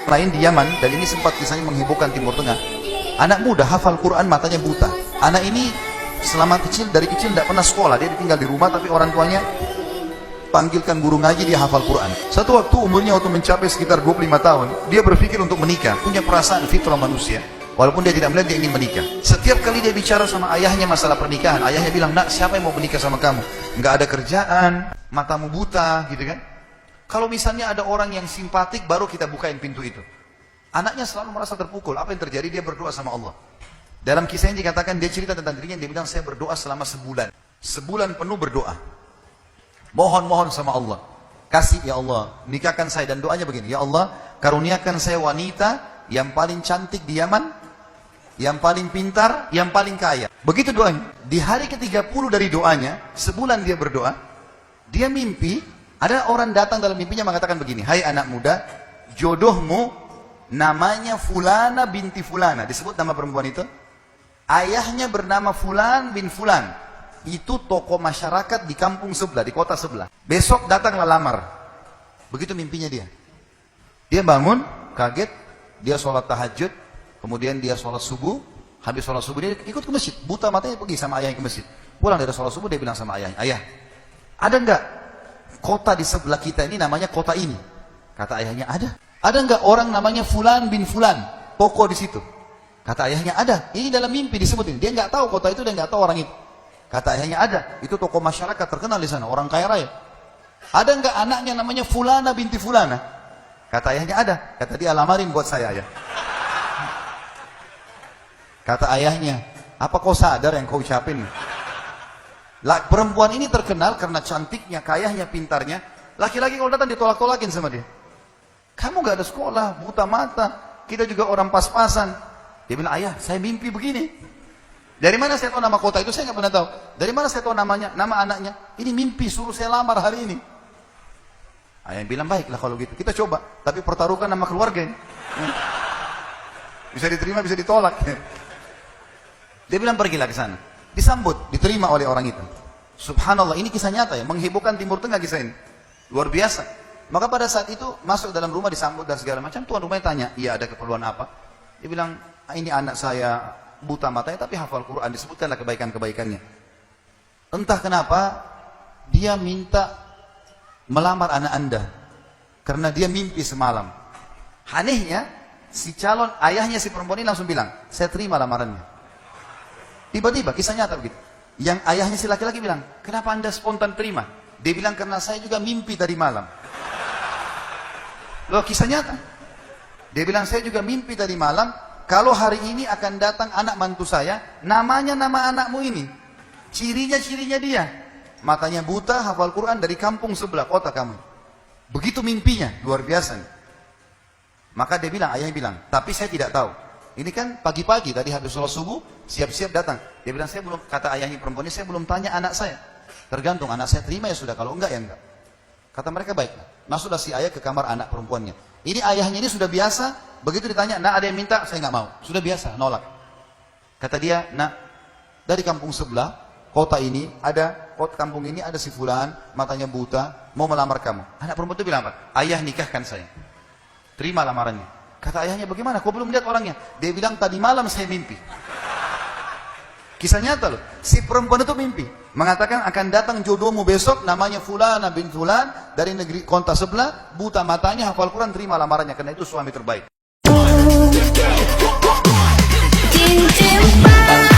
lain di Yaman, dan ini sempat kisahnya menghebohkan Timur Tengah. Anak muda hafal Quran, matanya buta. Anak ini selama kecil, dari kecil tidak pernah sekolah, dia tinggal di rumah, tapi orang tuanya panggilkan guru ngaji, dia hafal Quran. Satu waktu umurnya waktu mencapai sekitar 25 tahun, dia berpikir untuk menikah, punya perasaan fitrah manusia. Walaupun dia tidak melihat, dia ingin menikah. Setiap kali dia bicara sama ayahnya masalah pernikahan, ayahnya bilang, nak, siapa yang mau menikah sama kamu? Nggak ada kerjaan, matamu buta, gitu kan? Kalau misalnya ada orang yang simpatik, baru kita bukain pintu itu. Anaknya selalu merasa terpukul. Apa yang terjadi? Dia berdoa sama Allah. Dalam kisah ini dikatakan, dia cerita tentang dirinya, dia bilang, saya berdoa selama sebulan. Sebulan penuh berdoa. Mohon sama Allah. Kasih ya Allah, nikahkan saya. Dan doanya begini, ya Allah, karuniakan saya wanita yang paling cantik di Yaman, yang paling pintar, yang paling kaya. Begitu doanya. Di hari ke-30 dari doanya, sebulan dia berdoa, dia mimpi, ada orang datang dalam mimpinya mengatakan begini, hai anak muda, jodohmu namanya Fulana binti Fulana. Disebut nama perempuan itu. Ayahnya bernama Fulan bin Fulan. Itu tokoh masyarakat di kampung sebelah, di kota sebelah. Besok datanglah lamar. Begitu mimpinya dia. Dia bangun, kaget, dia sholat tahajud, kemudian dia sholat subuh. Habis sholat subuh dia ikut ke masjid. Buta matanya pergi sama ayahnya ke masjid. Pulang dari sholat subuh dia bilang sama ayahnya, ayah, ada enggak kota di sebelah kita ini namanya kota ini? Kata ayahnya, ada. Ada enggak orang namanya Fulan bin Fulan, tokoh di situ? Kata ayahnya, ada. Ini dalam mimpi disebutin. Dia enggak tahu kota itu, dia enggak tahu orang itu. Kata ayahnya, ada. Itu tokoh masyarakat terkenal di sana, orang kaya raya. Ada enggak anaknya namanya Fulana binti Fulana? Kata ayahnya, ada. Kata dia, lamarin buat saya, ayah. Kata ayahnya, apa kau sadar yang kau ucapin? Perempuan ini terkenal karena cantiknya, kayahnya, pintarnya. Laki-laki kalau datang ditolak-tolakin sama dia. Kamu gak ada sekolah, buta mata, kita juga orang pas-pasan. Dia bilang, ayah, saya mimpi begini. Dari mana saya tahu nama kota itu? Saya nggak pernah tahu. Dari mana saya tahu namanya, nama anaknya? Ini mimpi, suruh saya lamar hari ini. Ayah bilang, baiklah kalau gitu, kita coba. Tapi pertaruhkan nama keluarga ini. Bisa diterima, bisa ditolak. Dia bilang, pergilah ke sana. Disambut, diterima oleh orang itu. Subhanallah, ini kisah nyata ya, menghebohkan Timur Tengah kisah ini. Luar biasa. Maka pada saat itu, masuk dalam rumah disambut dan segala macam. Tuan rumahnya tanya, iya ada keperluan apa? Dia bilang, ini anak saya buta matanya tapi hafal Quran, disebutkanlah kebaikan-kebaikannya. Entah kenapa dia minta melamar anak anda karena dia mimpi semalam. Anehnya si calon ayahnya si perempuan ini langsung bilang, saya terima lamarannya. Tiba-tiba kisah nyata begitu. Yang ayahnya si laki-laki bilang, kenapa anda spontan terima? Dia bilang, karena saya juga mimpi tadi malam. Loh, kisah nyata. Dia bilang, saya juga mimpi tadi malam, kalau hari ini akan datang anak mantu saya, namanya nama anakmu ini. Cirinya dia. Matanya buta, hafal Quran dari kampung sebelah kota kamu. Begitu mimpinya, luar biasa. Maka dia bilang, ayahnya bilang, tapi saya tidak tahu. Ini kan pagi-pagi, tadi habis sholat subuh, siap-siap datang. Dia bilang, saya belum, kata ayahnya perempuan ini, saya belum tanya anak saya. Tergantung, anak saya terima ya sudah, kalau enggak ya enggak. Kata mereka, baiklah. Masuklah si ayah ke kamar anak perempuannya. Ini ayahnya ini sudah biasa. Begitu ditanya, nak ada yang minta, saya nggak mau. Sudah biasa, nolak. Kata dia, nak, dari kampung sebelah, kota ini, kampung ini ada si Fulan, matanya buta, mau melamar kamu. Anak perempuan itu bilang apa? Ayah nikahkan saya. Terima lamarannya. Kata ayahnya, bagaimana? Kau belum lihat orangnya? Dia bilang, tadi malam saya mimpi. Kisah nyata loh. Si perempuan itu mimpi. Mengatakan akan datang jodohmu besok, namanya Fulana bin Fulan, dari negeri kota sebelah, buta matanya, hafal Quran, terima lamarannya. Karena itu suami terbaik. Cinta